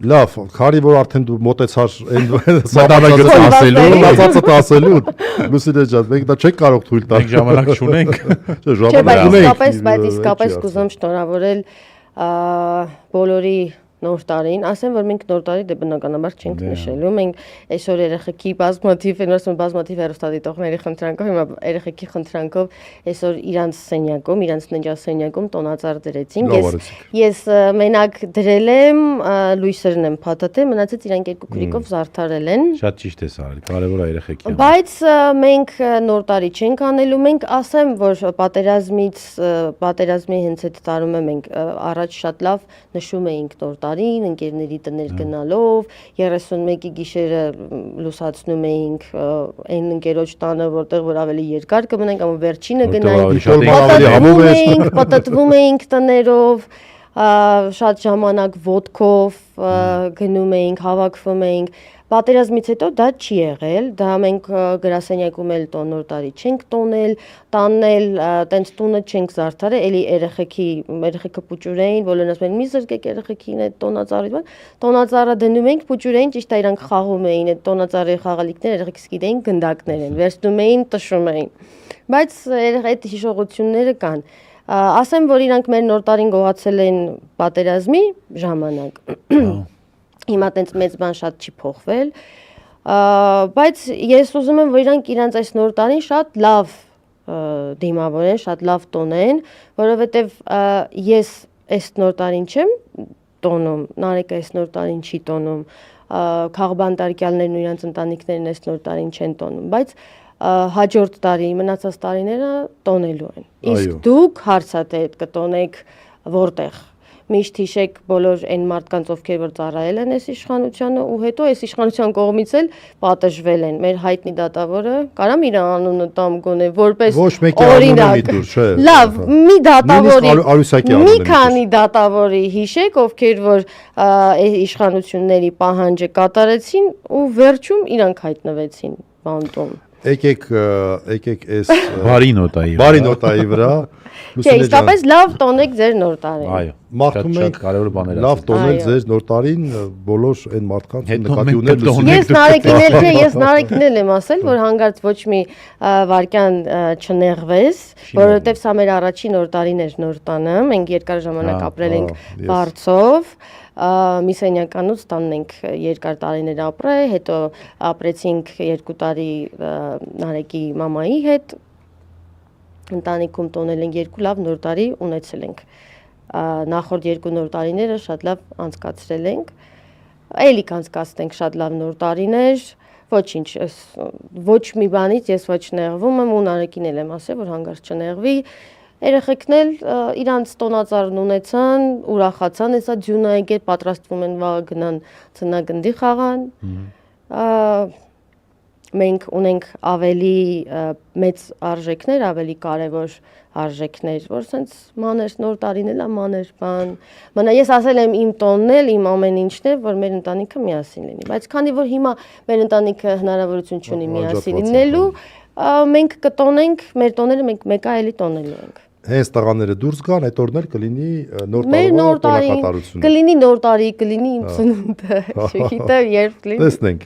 Լավ, քարի որ արդեն դու մոտեցար այն Մտածածդ ասելու, Լուսինե ջան, մենք դա չենք կարող թույլ տալ։ Մենք ժամանակ չունենք։ Ժամանակ ունենք։ Բայց իսկապես կուզեմ շնորհավորել բոլորի նոր տարին, ասեմ, որ մենք նոր տարի դե բնականաբար չենք նշելու, մենք այսօր երեխեքի բազմաթիվ հեռուստադիտողների խնդրանքով, հիմա երեխեքի խնդրանքով այսօր իրանց սենյակում, իրանց ննջասենյակում տոնածառ դրեցին։ Ես մենակ դրել եմ, լույսերն եմ փաթաթել, մնացած իրանք երկու քուրիկով զարդարել են։ Շատ ճիշտ ես արել, կարևոր է երեխեքի համար։ Բայց մենք նոր տարի չենք անելու, մենք ասեմ, որ պատերազմի հենց այդ տարում մենք առաջ շատ լավ նշում էինք նոր տարին, ընկերների տներ գնալով, 31-ի գիշերը լուսացնում էինք այն ընկերոջ տանը, որտեղ որ ավելի երկար կմնանք, ama վերջինը գնայինք, պատտվում էինք տներով, շատ ժամանակ ոդկով գնում էինք, հավաքվում էինք։ Պատերազմից հետո դա չի եղել, դա մենք գրասենյակում էլ նոր տարի չենք տոնել, տանել, տենց տունը չենք զարդարել, էլի երեխեքը պուճուրեին, բոլորն ասում են՝ մի զրկեք երեխեքին այդ տոնածառը դնում ենք, պուճուրեին, ճիշտ է իրանք խաղում էին, այդ տոնածառի խաղալիքները երեխեքս գիտեին գնդակներ են, վերցնում էին, տշում էին։ Բայց այդ հիշողությունները կան։ Ասեմ, որ իրանք մեր նոր տարին գողացել են պատերազմի ժամանակ։ Հիմա տենց մեծ բան շատ չի փոխվել, բայց ես ուզում եմ, որ իրանք իրանց այս նոր տարին շատ լավ դիմավորեն, շատ լավ տոնեն, որովհետև ես այս նոր տարին չեմ տոնում, Նարեկը այս նոր տարին չի տոնում, քաղբանտարկյալներն ու իրանց ընտանիքներն այս նոր տարին չեն տոնում, բայց հաջորդ տարի, մնացած տարիները տոնելու են։ Իսկ դուք հարցատետ կտոնեք որտեղ։ Միշտ հիշեք բոլոր այն մարդկանց, ովքեր որ ծառայել են այս իշխանությանը ու հետո այս իշխանության կողմից էլ պատժվել են։ Մեր հայտնի դատավորը, կարամ իր անունը տամ գոնե որպես օրինակ։ Լավ, մի դատավորի, մի քանի դատավորի հիշեք, ովքեր որ իշխանությունների պահանջը կատարեցին ու վերջում իրանք հայտնվեցին բանտում։ Եկեք այս բարի նոտայի վրա Չէ, իսկապես լավ տոնեք ձեր նոր տարին։ Այո, մաղթում ենք կարևոր բաներ լավ տոնել ձեր նոր տարին բոլոր այն մարդկանց նկատի ունել։ Ես Նարեկին եմ ասել, որ հանգարց ոչ մի վարքյան չնեղվես, որովհետև սա մեր առաջին նոր տարին էր նոր տանը, մենք երկար ժամանակ ապրել ենք Վարձով, մի սենյականուց տանն ենք երկար տարիներ ապրել, հետո ապրեցինք 2 տարի Նարեկի մամայի հետ, ընտանիքում տոնել ենք 2 լավ նոր տարի ունեցել ենք, նախորդ 2 նոր տարիները շատ լավ անցկացրել ենք, էլի կանցկացնենք շատ լավ նոր տարիներ, ոչինչ, ոչ մի բանից ես ոչ նեղվում եմ ու Նարեկին էլ եմ ասել, որ հանգարց չնեղվի, երեխեքն էլ իրանց տոնածառն ունեցան, ուրախացան, հեսա ձյունը եկել պատրաստվում են վաղը գնան ծնագնդի խաղան, մենք ունենք ավելի մեծ արժեքներ, ավելի կարևոր արժեքներ, որ սենց մաներ նոր տարին էլ մաներ բան, մնա ես ասել եմ իմ տոնն էլ, իմ ամեն ինչն է, որ մեր ընտանիքը միասին լինի, բայց քանի որ հիմա մեր ընտանիքը հնարավորություն չունի միասին լինելու, մենք կտոնենք, մեր տոները մենք մեկա էլի տոնելու ենք։ Հենց տղաները դուրս գան, այդ օրներ կլինի նոր տարվա տոնակատարությունը։ Կլինի նոր տարի, կլինի իմ ծնունդը, չգիտեմ երբ կլինի։ Տեսնենք։